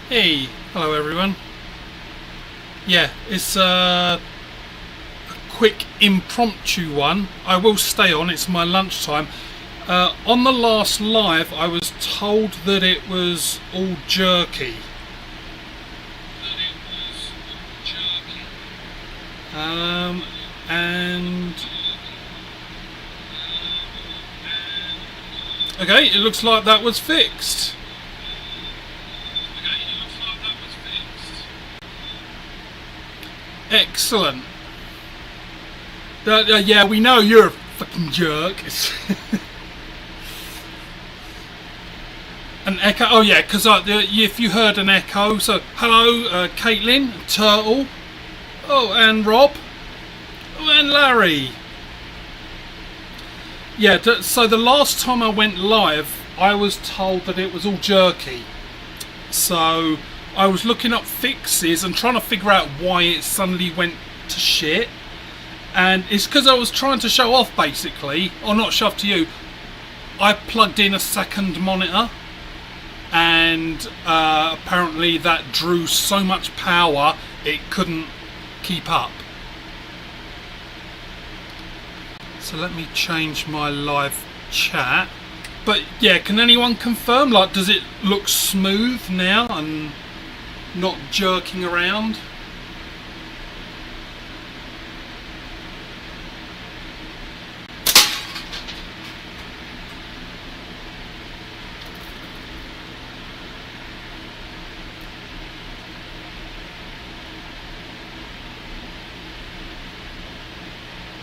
Hey, hello everyone. Yeah, it's a quick impromptu one. I will stay on, it's my lunchtime. On the last live, I was told that it was all jerky. And okay, it looks like that was fixed. Excellent. Yeah, we know you're a fucking jerk. An echo. Oh yeah, because if you heard an echo, so hello, Caitlin, Turtle, oh, and Rob, oh, and Larry. Yeah, so the last time I went live, I was told that it was all jerky. So I was looking up fixes and trying to figure out why it suddenly went to shit. And it's because I was trying to show off, basically, or not show off to you. I plugged in a second monitor, and apparently that drew so much power it couldn't keep up. So let me change my live chat. But yeah, can anyone confirm, like, does it look smooth now and not jerking around?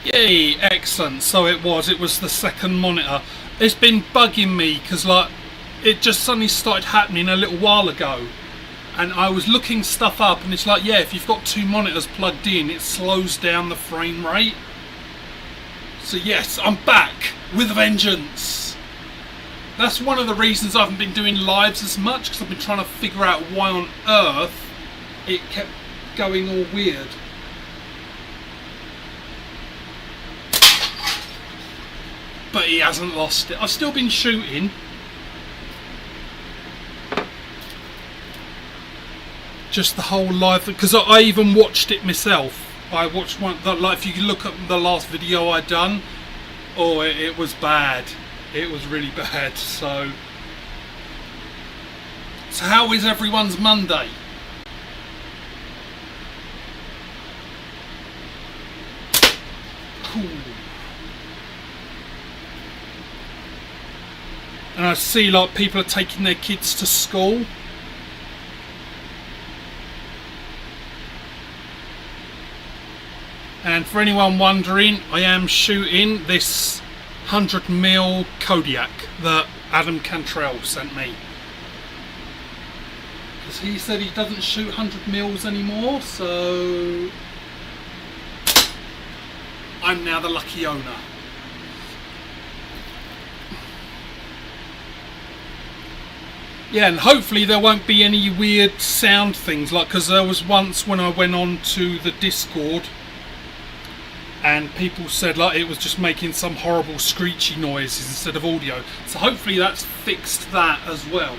Yay, excellent. So it was the second monitor. It's been bugging me because, like, it just suddenly started happening a little while ago, and I was looking stuff up, and it's like, yeah, if you've got two monitors plugged in, it slows down the frame rate. So yes, I'm back with a vengeance. That's one of the reasons I haven't been doing lives as much, because I've been trying to figure out why on earth it kept going all weird. But he hasn't lost it. I've still been shooting. Just the whole live, because I even watched it myself. I watched one, like, if you look at the last video I done, oh, it was bad. It was really bad. So how is everyone's Monday? Cool. And I see, like, people are taking their kids to school. And for anyone wondering, I am shooting this 100mm Kodiak that Adam Cantrell sent me. Because he said he doesn't shoot 100mm anymore, so I'm now the lucky owner. Yeah, and hopefully there won't be any weird sound things, like, because there was once when I went on to the Discord and people said, like, it was just making some horrible screechy noises instead of audio. So hopefully that's fixed that as well.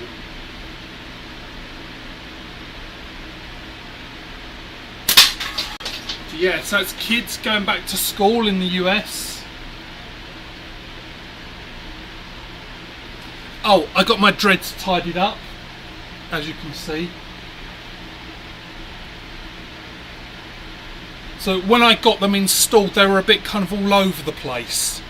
Yeah, so it's kids going back to school in the US. Oh, I got my dreads tidied up, as you can see. So when I got them installed, they were a bit kind of all over the place.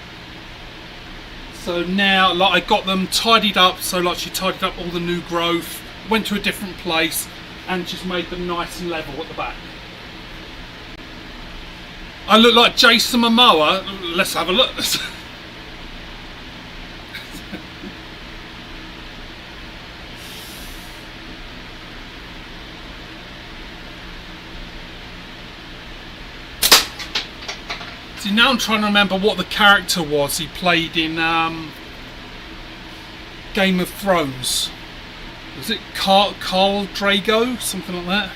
So now, like, I got them tidied up, so like she tidied up all the new growth, went to a different place, and just made them nice and level at the back. I look like Jason Momoa. Let's have a look. See, now I'm trying to remember what the character was he played in Game of Thrones. Was it Carl Drago? Something like that.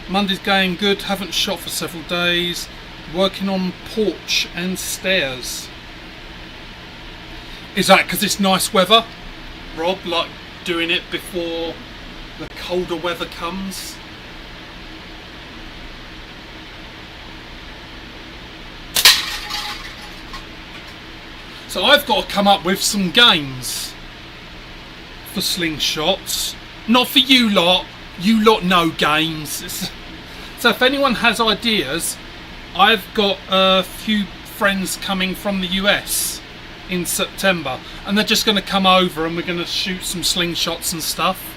Monday's going good, haven't shot for several days. Working on porch and stairs. Is that because it's nice weather, Rob? Like, doing it before the colder weather comes. So I've got to come up with some games for slingshots. Not for you lot know games. So if anyone has ideas, I've got a few friends coming from the US in September, and they're just going to come over and we're going to shoot some slingshots and stuff.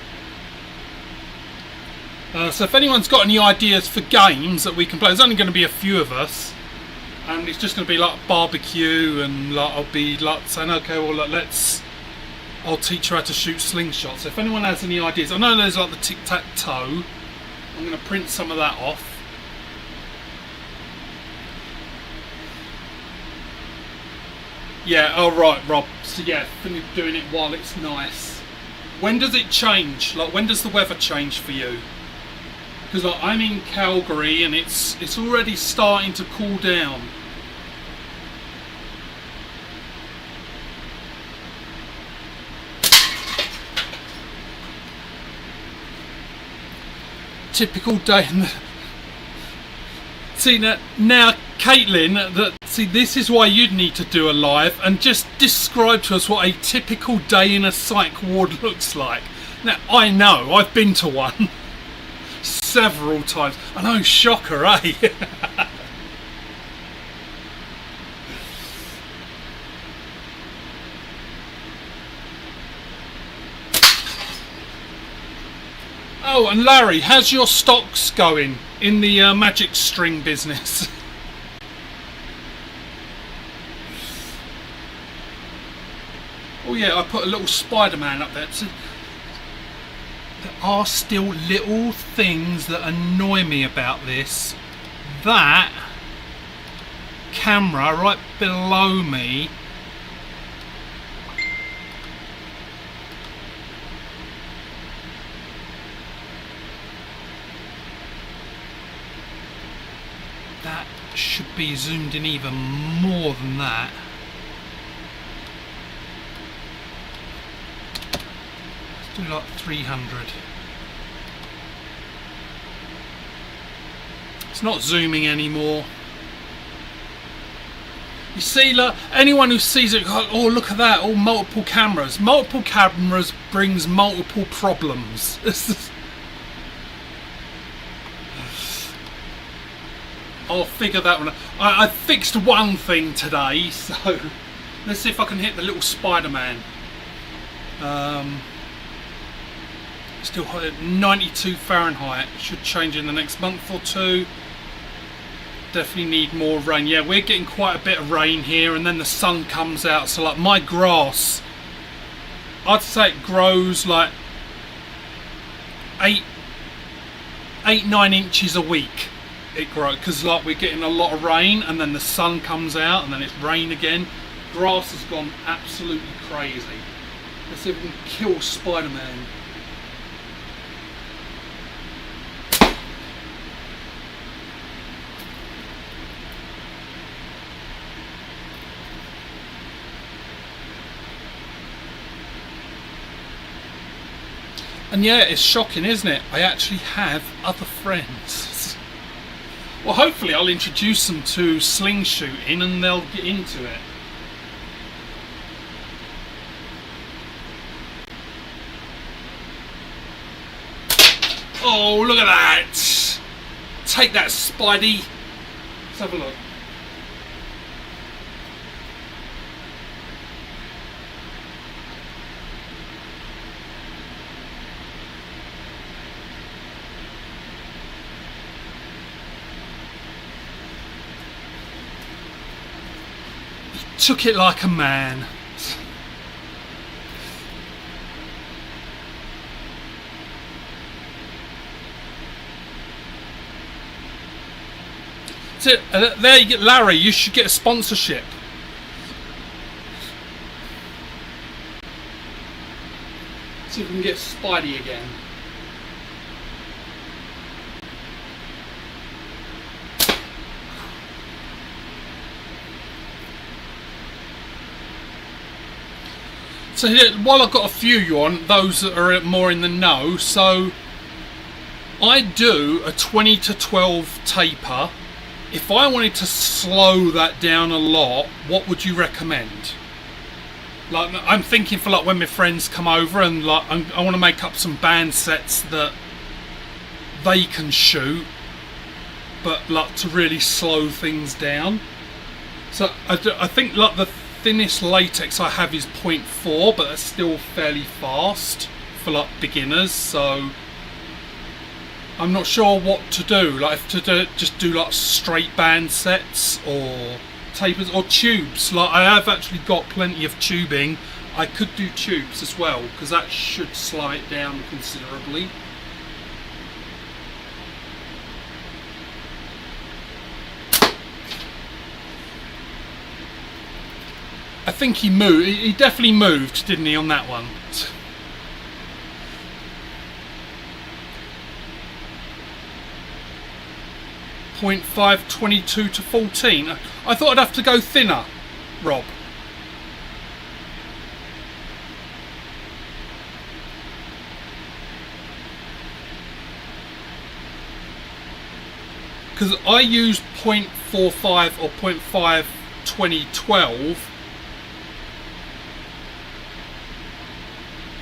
So if anyone's got any ideas for games that we can play, there's only going to be a few of us, and it's just going to be like barbecue, and like I'll be like saying, okay, well, I'll teach you how to shoot slingshots. So if anyone has any ideas, I know there's like the tic-tac-toe. I'm going to print some of that off. Yeah, alright, Rob. So yeah, finish doing it while it's nice. When does it change? Like, when does the weather change for you? Because like, I'm in Calgary and it's already starting to cool down. Typical day in the... See now Caitlin, this is why you'd need to do a live and just describe to us what a typical day in a psych ward looks like. Now I know, I've been to one several times. I know, shocker, eh? Oh, and Larry, how's your stocks going in the magic string business? Oh yeah, I put a little Spider-Man up there. So there are still little things that annoy me about this. That camera right below me, that should be zoomed in even more than that. Let's do like 300. It's not zooming anymore. You see, look, anyone who sees it, oh look at that, all multiple cameras. Multiple cameras brings multiple problems. I'll figure that one out. I fixed one thing today, so let's see if I can hit the little Spider-Man. Still hot at 92 Fahrenheit. Should change in the next month or two. Definitely need more rain. Yeah, we're getting quite a bit of rain here, and then the sun comes out. So like my grass, I'd say it grows like 8-9 inches a week. It grows because like we're getting a lot of rain, and then the sun comes out, and then it's rain again. Grass has gone absolutely crazy. Let's see if we can kill Spider-Man. And yeah, it's shocking, isn't it? I actually have other friends. Well, hopefully I'll introduce them to sling shooting and they'll get into it. Oh, look at that! Take that, Spidey! Let's have a look. Took it like a man. So, there you get, Larry, you should get a sponsorship. See if we can get Spidey again. So while I've got a few you on, those that are more in the know, so I do a 20 to 12 taper. If I wanted to slow that down a lot, what would you recommend? Like, I'm thinking for like when my friends come over and like I want to make up some band sets that they can shoot, but like to really slow things down. So I think like the thinnest latex I have is 0.4, but that's still fairly fast for like beginners. So I'm not sure what to do. Like if to just do like straight band sets or tapers or tubes. Like I have actually got plenty of tubing. I could do tubes as well because that should slow it down considerably. I think he moved. He definitely moved, didn't he, on that one? .5 22 to 14. I thought I'd have to go thinner, Rob. Because I use 0.45 or 0.5 2012.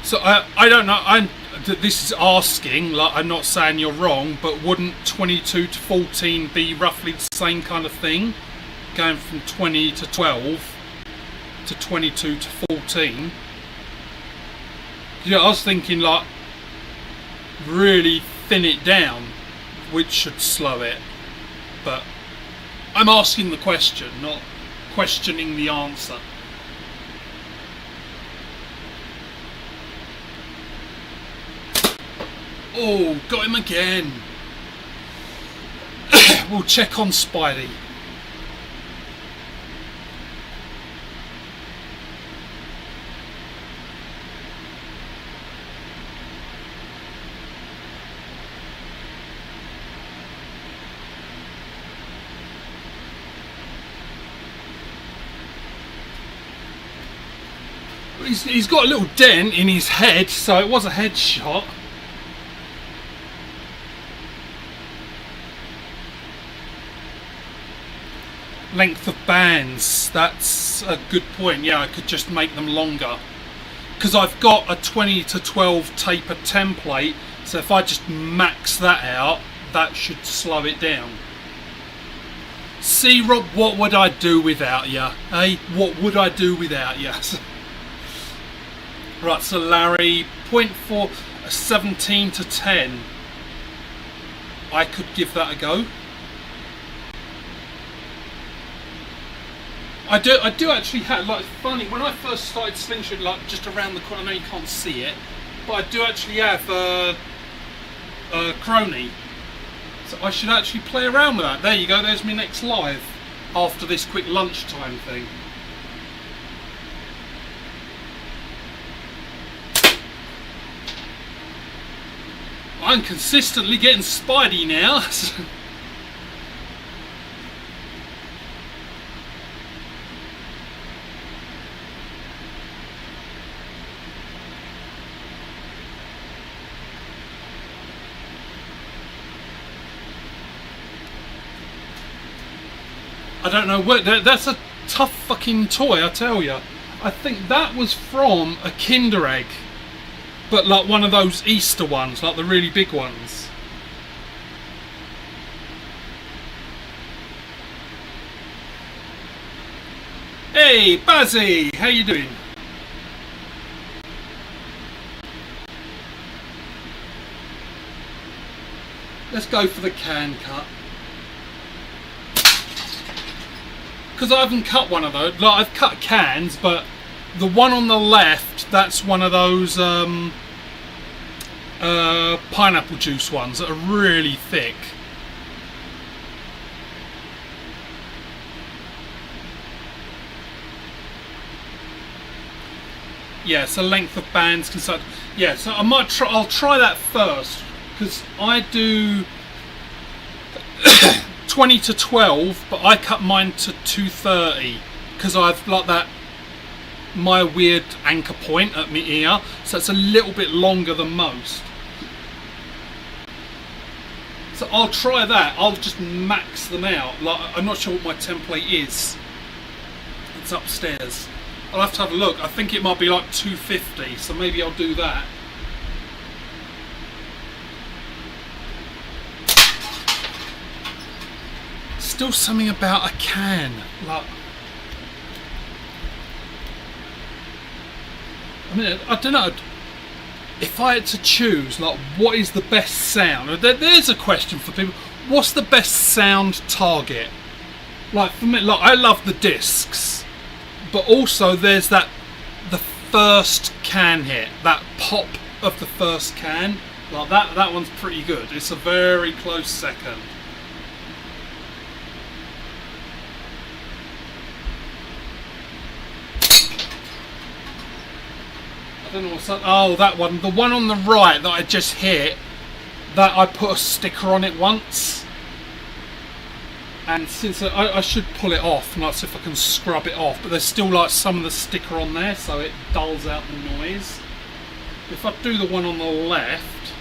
So I don't know. This is asking. Like I'm not saying you're wrong, but wouldn't 22 to 14 be roughly the same kind of thing, going from 20 to 12 to 22 to 14? Yeah, I was thinking like really thin it down, which should slow it. But I'm asking the question, not questioning the answer. Oh, got him again. We'll check on Spidey. He's got a little dent in his head, so it was a headshot. Length of bands, that's a good point. Yeah, I could just make them longer because I've got a 20 to 12 taper template, so if I just max that out, that should slow it down. See, Rob, what would I do without you? Hey, what would I do without you? Right, so Larry, 0.4, 17 to 10. I could give that a go. I do actually have, like, funny, when I first started Slinginerd, like, just around the corner, I know you can't see it, but I do actually have a crony. So I should actually play around with that. There you go, there's my next live, after this quick lunchtime thing. I'm consistently getting Spidey now. I don't know what. That's a tough fucking toy, I tell you. I think that was from a Kinder Egg, but like one of those Easter ones, like the really big ones. Hey, Bazzy, how you doing? Let's go for the can cut. Because I haven't cut one of those. Like, I've cut cans, but the one on the left, that's one of those pineapple juice ones that are really thick. Yeah, so length of bands considered. Yeah, so I might try. I'll try that first because I do 20 to 12, but I cut mine to 230 because I've like that my weird anchor point at my ear, so it's a little bit longer than most. I'll try that. I'll just max them out. Like, I'm not sure what my template is. It's upstairs. I'll have to have a look. I think it might be like 250, so maybe I'll do that. Still something about a can. Like, I mean, I don't know. If I had to choose, like, what is the best sound? There's a question for people. What's the best sound target? Like, for me, like, I love the discs, but also there's the first can hit, that pop of the first can. Like that one's pretty good. It's a very close second. I don't know what's that. Oh, that one. The one on the right that I just hit, that I put a sticker on it once. And since I should pull it off, and see if I can scrub it off, but there's still like some of the sticker on there, so it dulls out the noise. If I do the one on the left,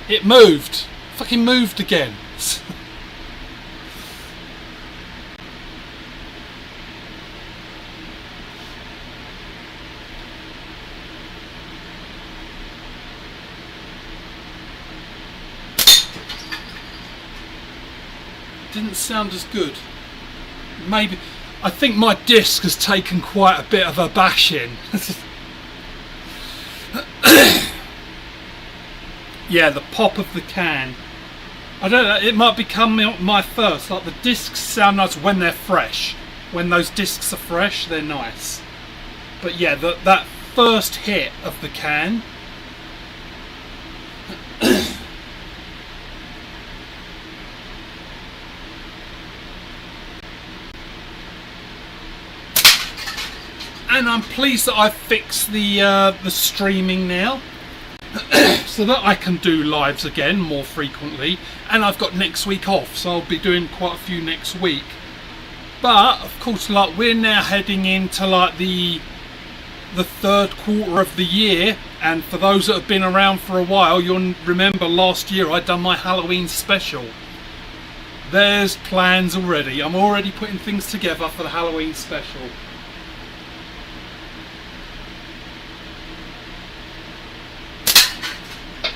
it moved. Fucking moved again. Didn't sound as good. Maybe I think my disc has taken quite a bit of a bashing. Yeah, the pop of the can. I don't know, it might become my first. Like, the discs sound nice when they're fresh. When those discs are fresh, they're nice. But yeah, that first hit of the can. And I'm pleased that I've fixed the streaming now, so that I can do lives again more frequently. And I've got next week off, so I'll be doing quite a few next week. But of course, like, we're now heading into like the third quarter of the year, and for those that have been around for a while, you'll remember last year I done my Halloween special. There's plans already. I'm already putting things together for the Halloween special.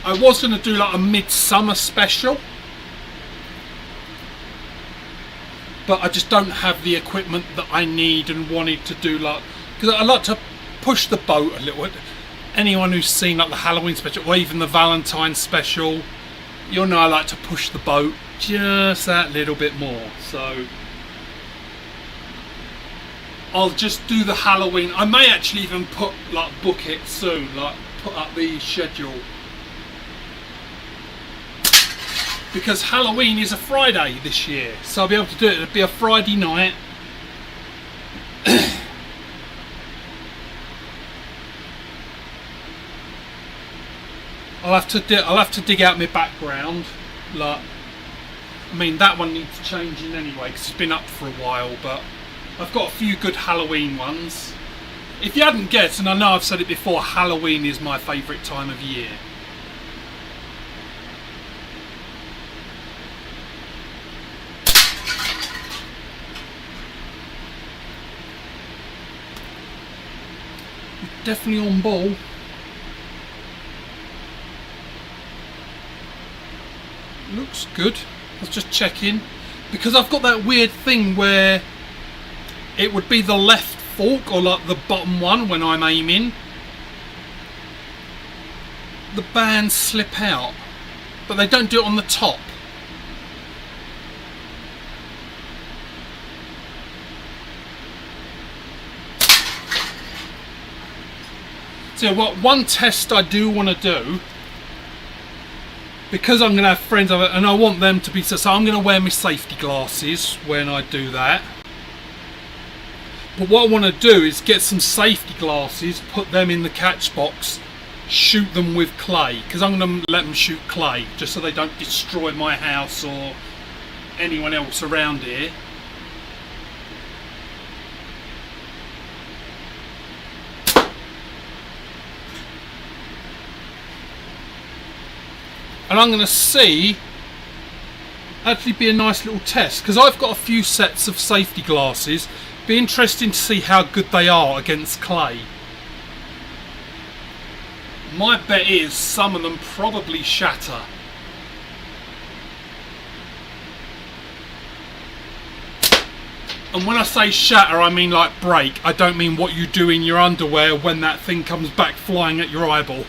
I was going to do like a midsummer special, but I just don't have the equipment that I need and wanted to do, like, because I like to push the boat a little bit. Anyone who's seen like the Halloween special or even the Valentine special, you'll know I like to push the boat just that little bit more. So I'll just do the Halloween. I may actually even book it soon, like put up the schedule. Because Halloween is a Friday this year, so I'll be able to do it. It'll be a Friday night. I'll have to dig out my background. Like, I mean, that one needs changing anyway because it's been up for a while. But I've got a few good Halloween ones. If you hadn't guessed, and I know I've said it before, Halloween is my favourite time of year. Definitely on ball. Looks good. Let's just check in, because I've got that weird thing where it would be the left fork or like the bottom one when I'm aiming. The bands slip out, but they don't do it on the top. So what one test I do want to do, because I'm going to have friends of it and I want them to be, so I'm going to wear my safety glasses when I do that. But what I want to do is get some safety glasses, put them in the catch box, shoot them with clay, because I'm going to let them shoot clay just so they don't destroy my house or anyone else around here. and I'm going to see. Actually, be a nice little test because I've got a few sets of safety glasses. Be interesting to see how good they are against clay. My bet is some of them probably shatter. And when I say shatter, I mean like break. I don't mean what you do in your underwear when that thing comes back flying at your eyeball.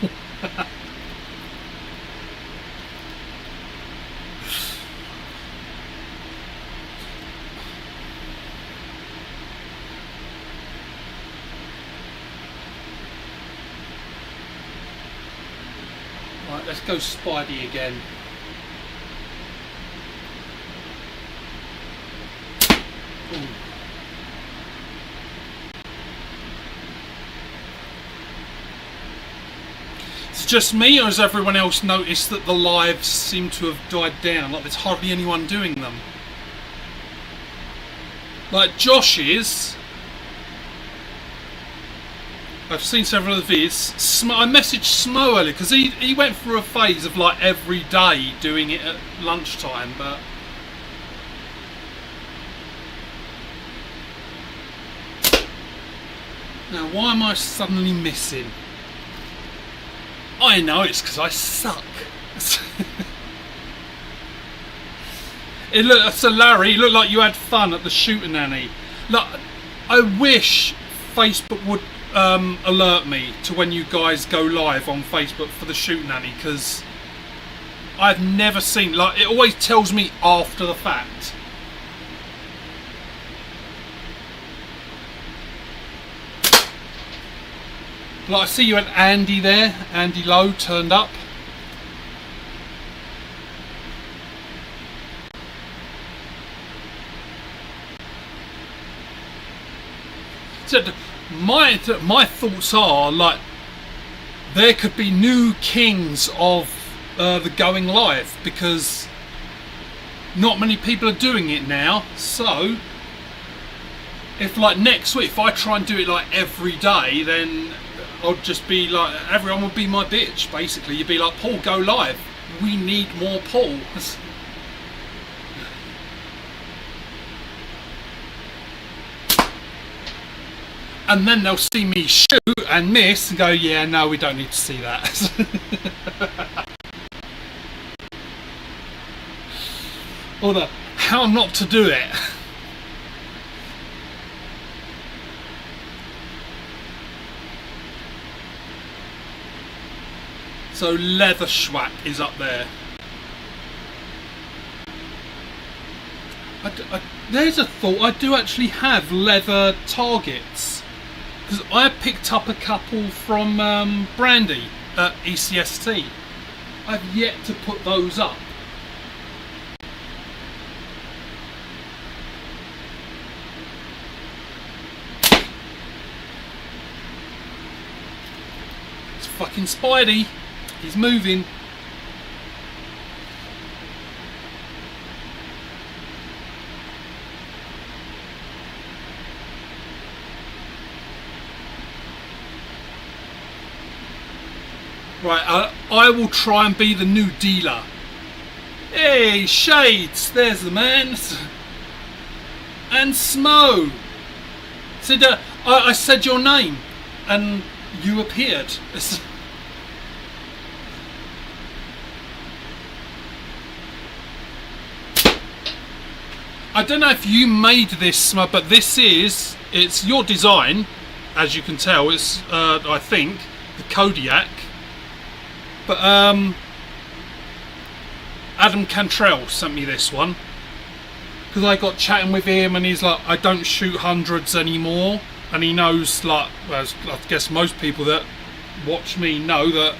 Right, let's go Spidey again. Ooh. It's just me, or has everyone else noticed that the lives seem to have died down? Like there's hardly anyone doing them. Like Josh's, I've seen several of his. I messaged Smo earlier because he went through a phase of like every day doing it at lunchtime, but now why am I suddenly missing? I know, it's because I suck. So Larry, it looked like you had fun at the shooter nanny. Look, I wish Facebook would alert me to when you guys go live on Facebook for the shooter nanny, because I've never seen, like, it always tells me after the fact. Like I see you had Andy there, Andy Lowe turned up. So my thoughts are like there could be new kings of the going live, because not many people are doing it now. So if like next week, if I try and do it like every day, then I'll just be like, everyone will be my bitch basically. You'd be like, Paul, go live, we need more Paul. And then they'll see me shoot and miss and go, yeah, no, we don't need to see that. Or the how not to do it. So Leather Schwack is up there. There's a thought, I do actually have leather targets. Because I picked up a couple from Brandy at ECST. I've yet to put those up. It's fucking Spidey. He's moving. Right, I will try and be the new dealer. Hey, Shades, there's the man. And Smo. Said, I said your name, and you appeared. I don't know if you made this, Smo, but it's your design, as you can tell. It's, I think, the Kodiak. But Adam Cantrell sent me this one because I got chatting with him, and he's like, I don't shoot hundreds anymore, and he knows, like, well, I guess most people that watch me know that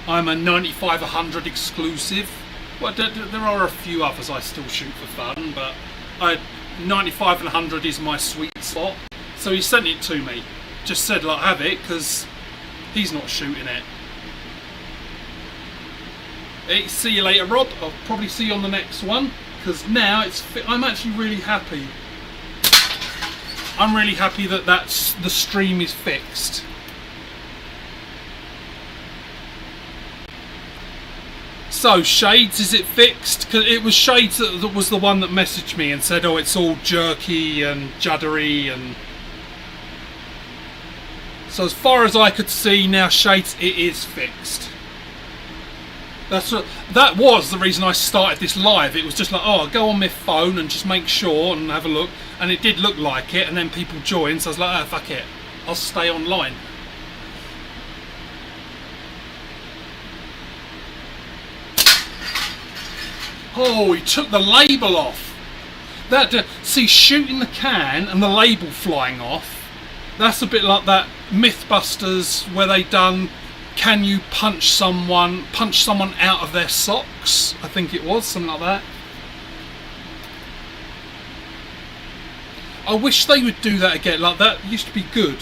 I'm a 95 100 exclusive. Well, there are a few others I still shoot for fun, but 95 and 100 is my sweet spot. So he sent it to me, just said, like, have it, because he's not shooting it. Hey, see you later, Rob. I'll probably see you on the next one, because now I'm actually really happy. I'm really happy that the stream is fixed. So, Shades, is it fixed? Because it was Shades that was the one that messaged me and said, oh, it's all jerky and juddery. And so as far as I could see now, Shades, it is fixed. That was the reason I started this live. It was just like, oh, I'll go on my phone and just make sure and have a look. And it did look like it, and then people joined, so I was like, oh, fuck it, I'll stay online. Oh, he took the label off. See, shooting the can and the label flying off, that's a bit like that Mythbusters where they done, can you punch someone out of their socks? I think it was, something like that. I wish they would do that again, like that used to be good.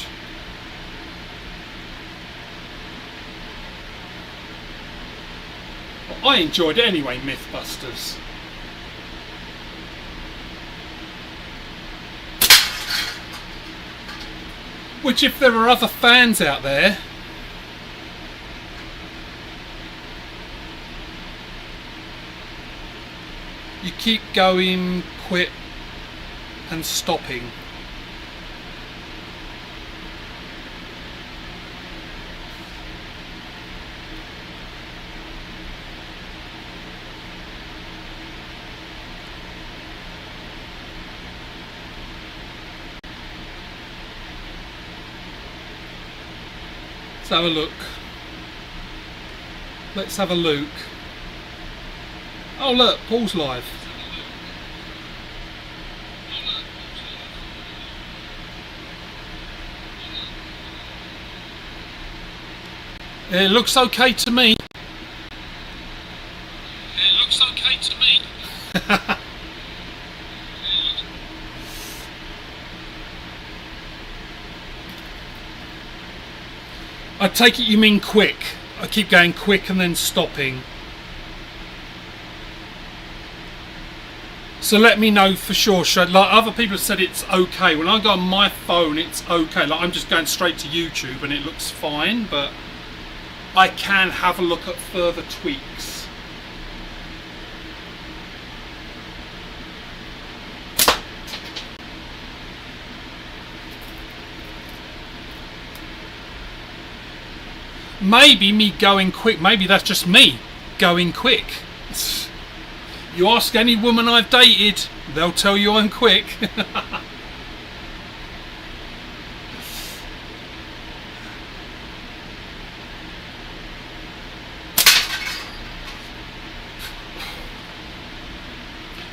I enjoyed it anyway, Mythbusters. Which, if there are other fans out there, you keep going, quit and stopping. Let's have a look. Let's have a look. Oh look, Paul's live. It looks okay to me. It looks okay to me. I take it you mean quick. I keep going quick and then stopping. So let me know for sure. Like other people have said it's okay. When I go on my phone, it's okay. Like I'm just going straight to YouTube and it looks fine, but I can have a look at further tweaks. Maybe me going quick, maybe that's just me going quick. You ask any woman I've dated, they'll tell you I'm quick.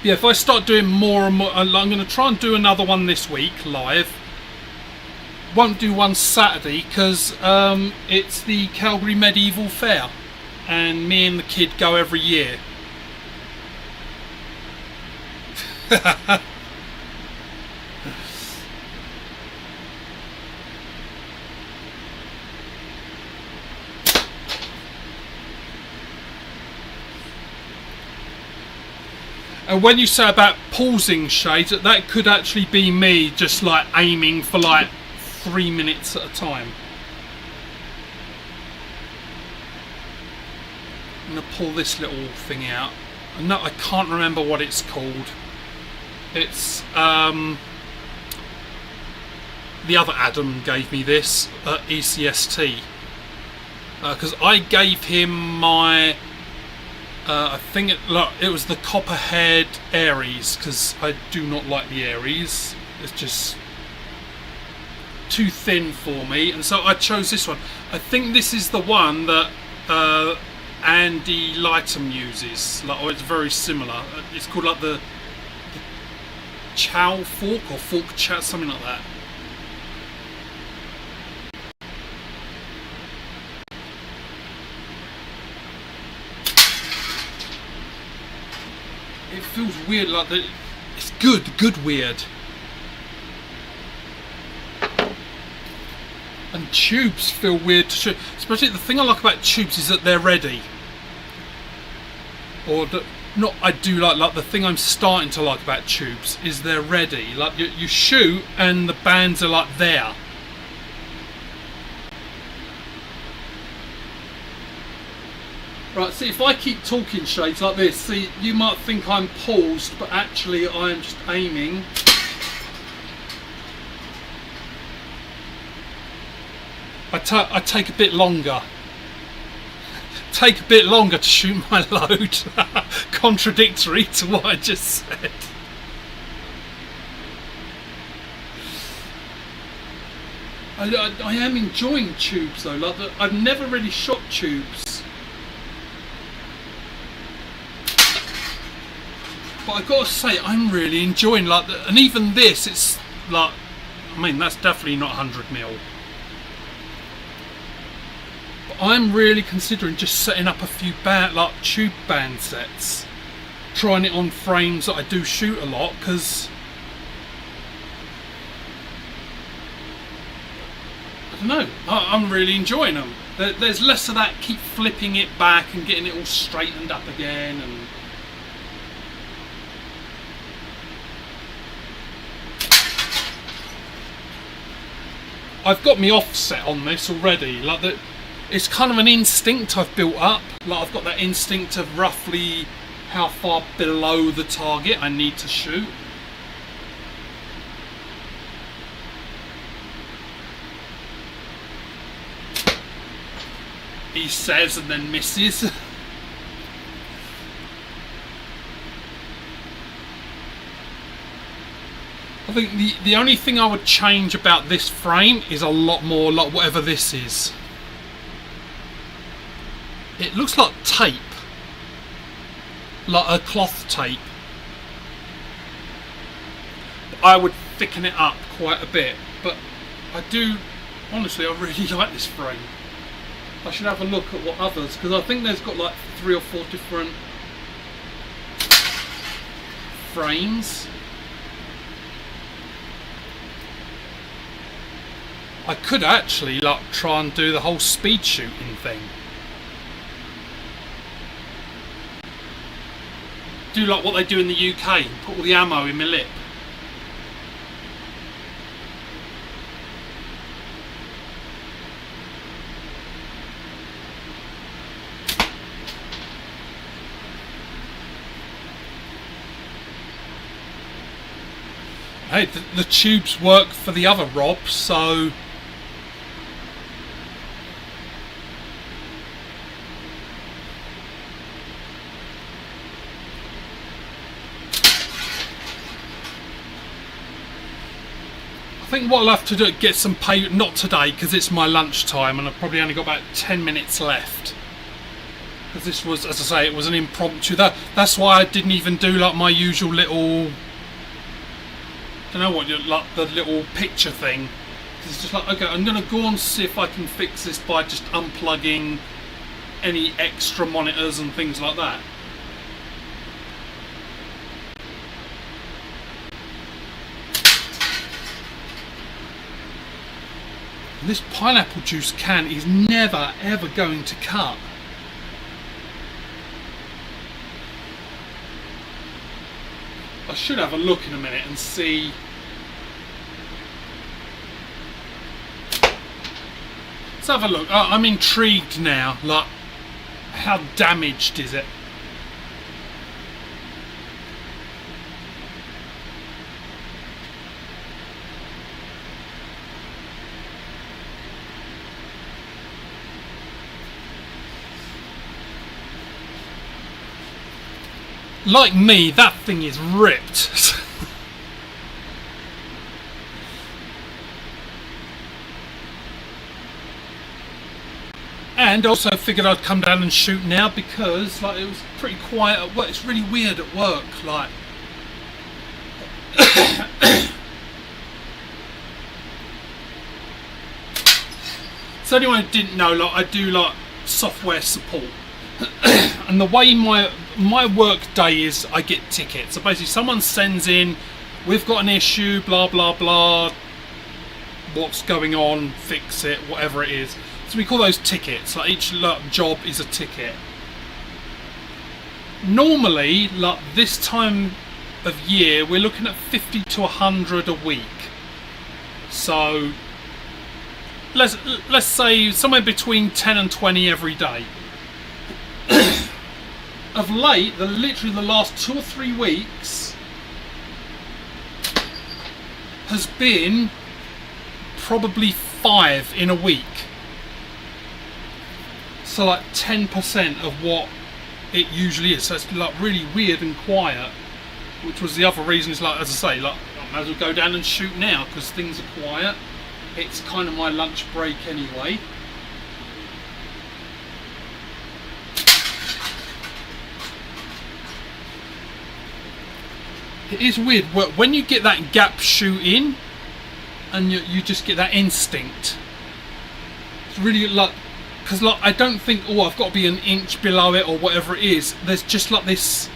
Yeah, if I start doing more and more, I'm going to try and do another one this week live. Won't do one Saturday because it's the Calgary Medieval Fair and me and the kid go every year. And when you say about pausing Shades, that could actually be me just like aiming for like 3 minutes at a time. I'm going to pull this little thing out. No, I can't remember what it's called. It's the other Adam gave me this at ECST because I gave him my I think it was the Copperhead Aries because I do not like the Aries. It's just too thin for me, and so I chose this one. I think this is the one that Andy Lightham uses. Like, it's very similar. It's called like the Chow Fork or Fork Chow, something like that. It feels weird, like that. It's good weird. And tubes feel weird to shoot. Especially the thing I like about tubes is that they're ready. Or not. I do like the thing I'm starting to like about tubes is they're ready. Like you shoot and the bands are like there. Right, see, if I keep talking shades like this, see, you might think I'm paused, but actually I'm just aiming. I take a bit longer. Take a bit longer to shoot my load. Contradictory to what I just said. I am enjoying tubes though. Like I've never really shot tubes, but I gotta say I'm really enjoying and even this. It's like, I mean, that's definitely not 100mm. I'm really considering just setting up a few tube band sets, trying it on frames that I do shoot a lot, because I don't know, I'm really enjoying them. There's less of that keep flipping it back and getting it all straightened up again. And I've got my offset on this already, it's kind of an instinct I've built up. Like I've got that instinct of roughly how far below the target I need to shoot. He says and then misses. I think the only thing I would change about this frame is a lot more like whatever this is. It looks like tape, like a cloth tape. I would thicken it up quite a bit, but honestly, I really like this frame. I should have a look at what others, because I think there's got like 3 or 4 different frames. I could actually try and do the whole speed shooting thing. Do like what they do in the UK, put all the ammo in my lip. Hey, the tubes work for the other Rob, so I think what I'll have to do is get some pay, not today because it's my lunchtime and I've probably only got about 10 minutes left. Because this was, as I say, it was an impromptu. That's why I didn't even do like my usual little, I don't know what, like the little picture thing. It's just like, okay, I'm going to go and see if I can fix this by just unplugging any extra monitors and things like that. This pineapple juice can is never ever going to cut. I should have a look in a minute and see. Let's have a look. I'm intrigued now. Like, how damaged is it? Like me, that thing is ripped. And also figured I'd come down and shoot now because like it was pretty quiet at work. It's really weird at work, like so anyone who didn't know, like I do like software support. And the way my work day is, I get tickets. So basically someone sends in, we've got an issue, blah blah blah, what's going on, fix it, whatever it is. So we call those tickets. Like each job is a ticket. Normally, like this time of year, we're looking at 50 to 100 a week. So let's say somewhere between 10 and 20 every day. of late, literally the last 2 or 3 weeks has been probably 5 in a week. So like 10% of what it usually is. So it's like really weird and quiet, which was the other reason. Is like, as I say, like I might as well go down and shoot now because things are quiet. It's kind of my lunch break anyway. It is weird when you get that gap shoot in and you just get that instinct. It's really like, because like I don't think, oh, I've got to be an inch below it or whatever it is. There's just like this,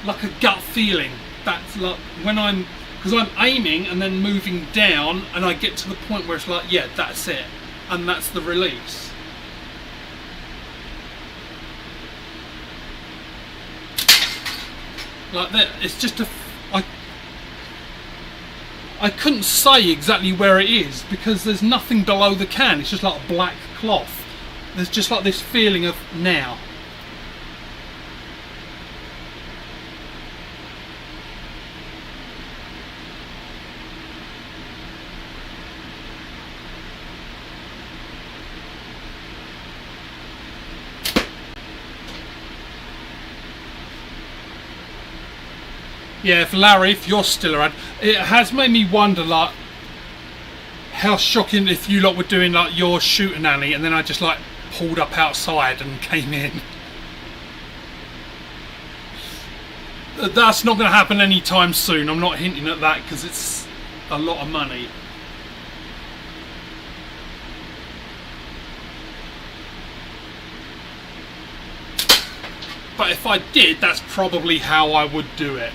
like a gut feeling. That's like when because I'm aiming and then moving down and I get to the point where it's like, yeah, that's it. And that's the release. Like that, it's just I couldn't say exactly where it is because there's nothing below the can. It's just like a black cloth. There's just like this feeling of now. Yeah, Larry, if you're still around, it has made me wonder, like, how shocking if you lot were doing like your shooting alley and then I just like pulled up outside and came in. That's not going to happen anytime soon. I'm not hinting at that because it's a lot of money. But if I did, that's probably how I would do it.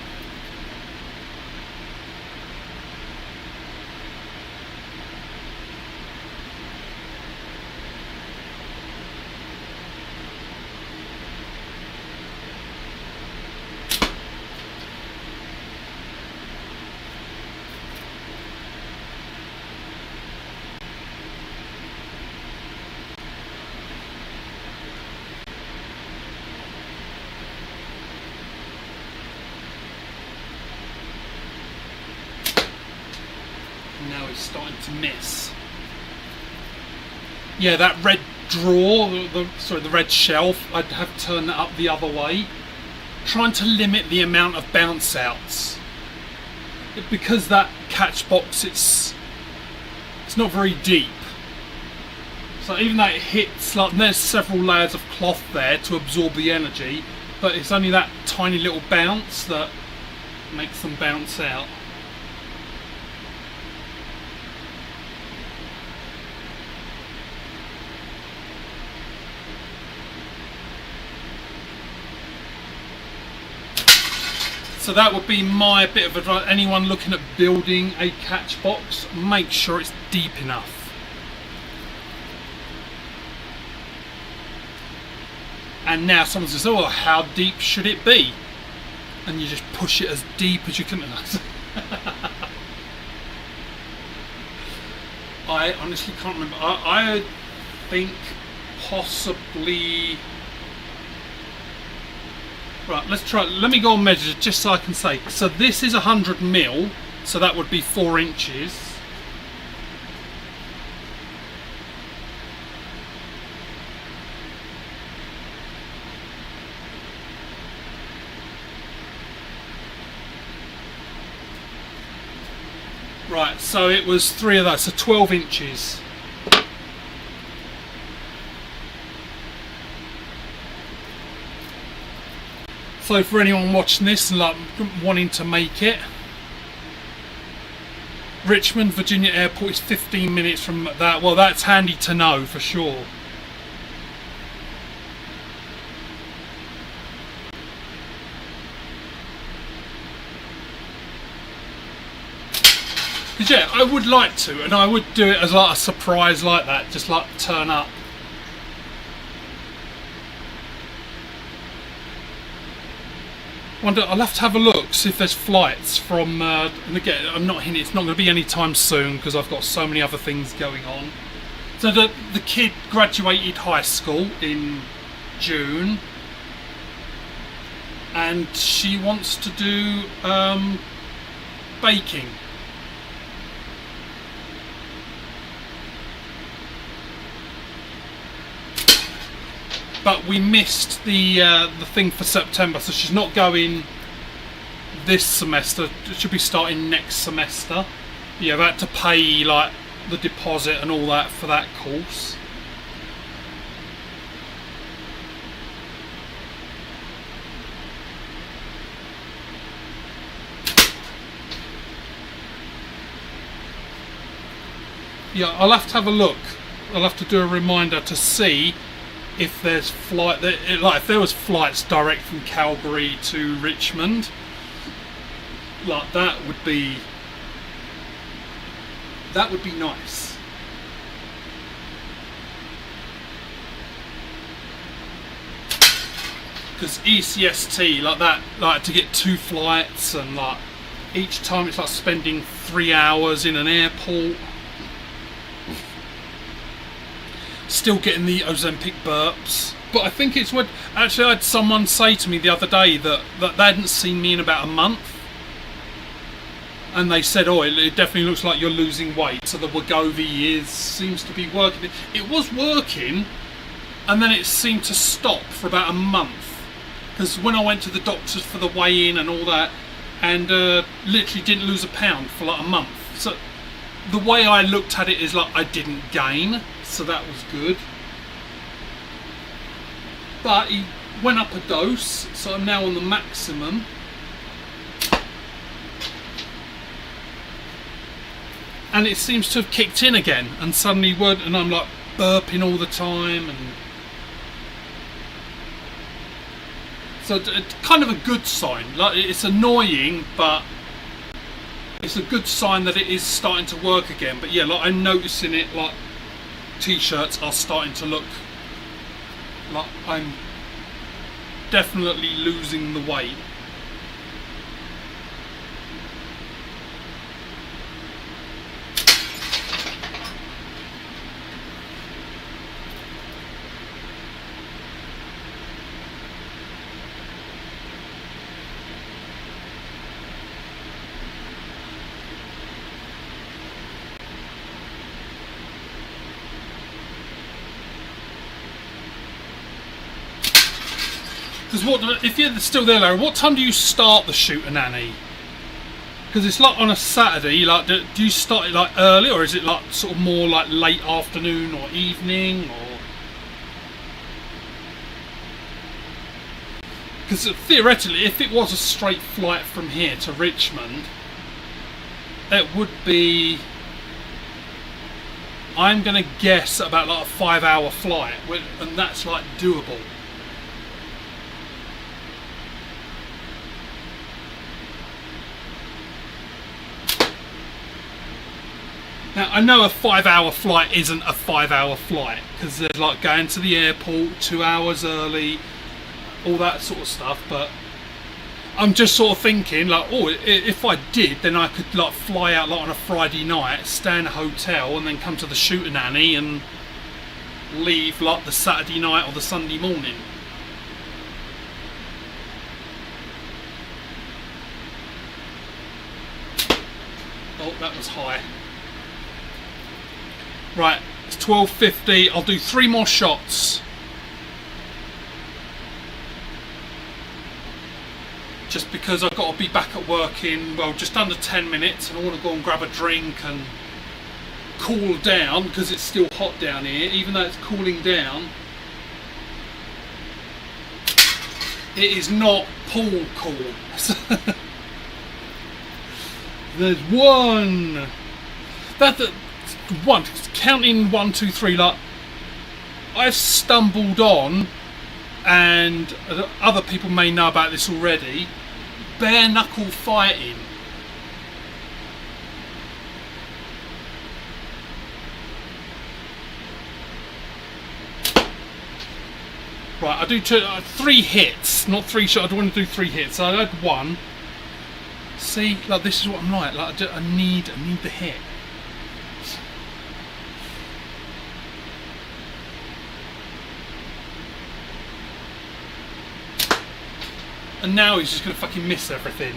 Now it's starting to miss. Yeah, that red drawer, the red shelf, I'd have to turn that up the other way. Trying to limit the amount of bounce outs. Because that catch box, it's not very deep. So even though it hits, like there's several layers of cloth there to absorb the energy, but it's only that tiny little bounce that makes them bounce out. So that would be my bit of advice. Anyone looking at building a catch box, make sure it's deep enough. And now someone says, oh, how deep should it be? And you just push it as deep as you can. I honestly can't remember. I think possibly... Right, let's try. Let me go and measure just so I can say. So this is 100 mil, so that would be 4 inches. Right, so it was 3 of those, so 12 inches. So for anyone watching this and like wanting to make it, Richmond, Virginia Airport is 15 minutes from that. Well, that's handy to know for sure. Because yeah, I would like to, and I would do it as like a surprise like that, just like turn up. Wonder, I'll have to have a look, see if there's flights from, and again, I'm not hinting, it's not going to be any time soon because I've got so many other things going on. So the kid graduated high school in June, and she wants to do baking. But we missed the thing for September, so she's not going this semester. It should be starting next semester. Yeah, I've had to pay like the deposit and all that for that course. Yeah, I'll have to have a look. I'll have to do a reminder to see if there's like if there was flights direct from Calgary to Richmond, like that would be nice. Because ECST like that, like to get 2 flights, and like each time it's like spending 3 hours in an airport. Still getting the Ozempic burps, but I think it's what actually I had someone say to me the other day that they hadn't seen me in about a month, and they said, "Oh, it definitely looks like you're losing weight." So the Wegovy seems to be working. It was working, and then it seemed to stop for about a month. Because when I went to the doctors for the weigh-in and all that, and literally didn't lose a pound for like a month. So the way I looked at it is like I didn't gain. So that was good. But he went up a dose, so I'm now on the maximum. And it seems to have kicked in again, and suddenly and I'm like burping all the time, and so it's kind of a good sign. Like, it's annoying, but it's a good sign that it is starting to work again. But yeah, like I'm noticing it, like t-shirts are starting to look like I'm definitely losing the weight. Because if you're still there, Larry, what time do you start the Shooter-Nanny? Because it's like on a Saturday. Like, do you start it like early, or is it like sort of more like late afternoon or evening, or? Because theoretically, if it was a straight flight from here to Richmond, it would be, I'm going to guess, about like a 5-hour flight, and that's like doable. Now, I know a 5-hour flight isn't a 5-hour flight, because there's like going to the airport 2 hours early, all that sort of stuff, but I'm just sort of thinking like, oh, if I did, then I could like fly out like on a Friday night, stay in a hotel, and then come to the Shooter-Nanny and leave like the Saturday night or the Sunday morning. Oh, that was high. Right, it's 12:50. I'll do 3 more shots. Just because I've got to be back at work in, well, just under 10 minutes, and I want to go and grab a drink and cool down, because it's still hot down here. Even though it's cooling down, it is not pool cool. There's one. One, counting 1, 2, 3, like I've stumbled on, and other people may know about this already, bare knuckle fighting. Right, I do 3 hits, not 3 shots. I don't want to do 3 hits. I had 1. See, like this is what I'm like I need the hit. and now he's just going to fucking miss everything.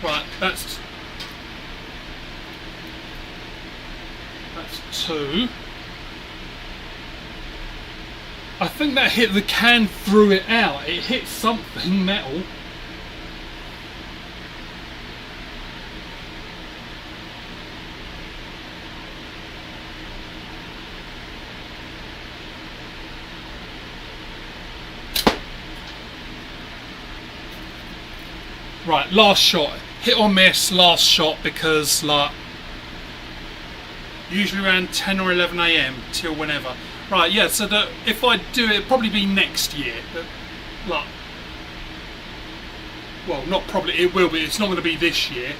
Right, that's 2. I think that hit the can, threw it out. It hit something metal. Right, last shot. Hit or miss, last shot, because like usually around 10 or 11 AM till whenever. Right, yeah, so if I do it, it'll probably be next year. Like, well, not probably, it will be, it's not going to be this year.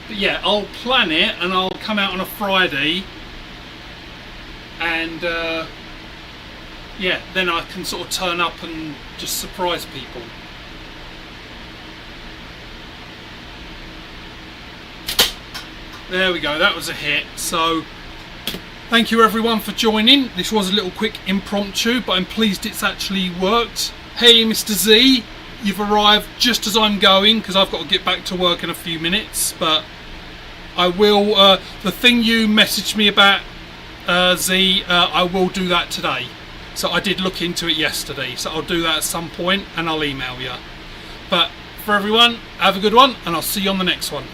But yeah, I'll plan it and I'll come out on a Friday and yeah, then I can sort of turn up and just surprise people. There we go, that was a hit. So thank you everyone for joining. This was a little quick impromptu, but I'm pleased it's actually worked. Hey Mr. Z, you've arrived just as I'm going, because I've got to get back to work in a few minutes, but I will, the thing you messaged me about, Z, I will do that today. So I did look into it yesterday, so I'll do that at some point and I'll email you. But for everyone, have a good one and I'll see you on the next one.